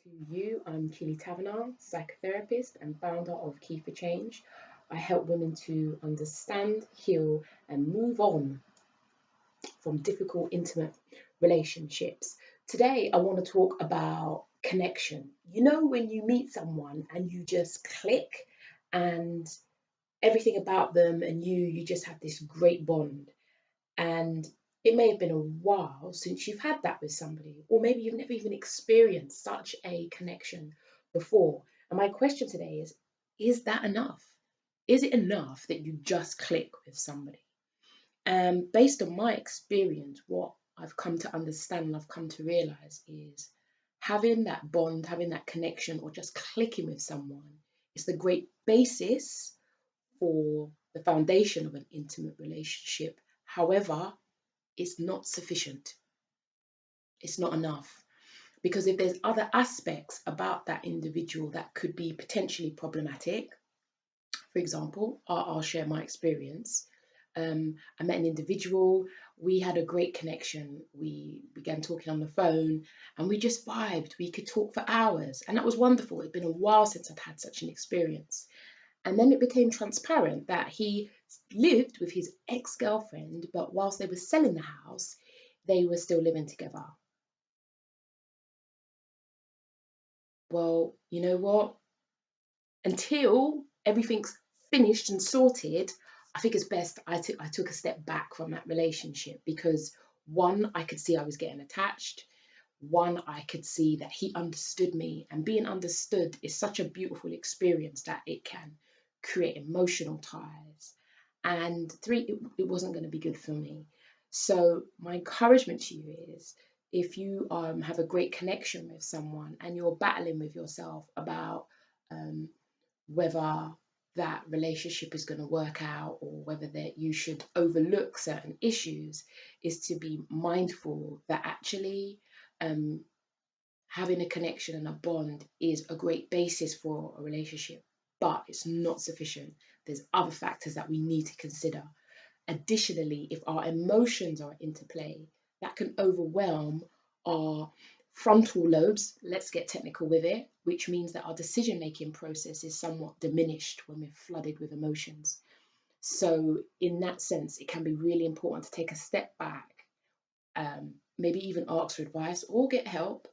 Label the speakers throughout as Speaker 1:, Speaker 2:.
Speaker 1: to you. I'm Keeley Taverner, psychotherapist and founder of Key for Change. I help women to understand, heal, and move on from difficult, intimate relationships. Today, I want to talk about connection. You know, when you meet someone and you just click, and everything about them and you just have this great bond. And it may have been a while since you've had that with somebody, or maybe you've never even experienced such a connection before. And my question today is that enough? Is it enough that you just click with somebody? And based on my experience, what I've come to understand and I've come to realize is having that bond, having that connection, or just clicking with someone is the great basis for the foundation of an intimate relationship. However, it's not sufficient. It's not enough. Because if there's other aspects about that individual that could be potentially problematic, for example, I'll share my experience. I met an individual, we had a great connection. We began talking on the phone and we just vibed. We could talk for hours, and that was wonderful. It'd been a while since I'd had such an experience. And then it became transparent that he lived with his ex-girlfriend, but whilst they were selling the house, they were still living together. Well, you know what? Until everything's finished and sorted, I think it's best I took a step back from that relationship because one, I could see I was getting attached. One, I could see that he understood me, and being understood is such a beautiful experience that it can create emotional ties. And three, it wasn't going to be good for me. So my encouragement to you is if you have a great connection with someone and you're battling with yourself about um, whether that relationship is going to work out or whether that you should overlook certain issues, is to be mindful that actually um, having a connection and a bond is a great basis for a relationship, but it's not sufficient. There's other factors that we need to consider. Additionally, if our emotions are into play, that can overwhelm our frontal lobes, let's get technical with it, which means that our decision making process is somewhat diminished when we're flooded with emotions. So, in that sense, it can be really important to take a step back, maybe even ask for advice or get help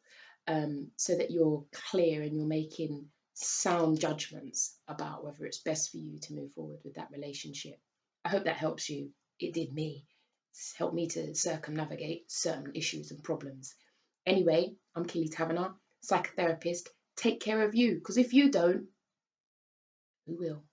Speaker 1: so that you're clear and you're making sound judgments about whether it's best for you to move forward with that relationship. I hope that helps you. It did me. It's helped me to circumnavigate certain issues and problems. Anyway, I'm Keeley Taverner, psychotherapist. Take care of you, because if you don't, who will?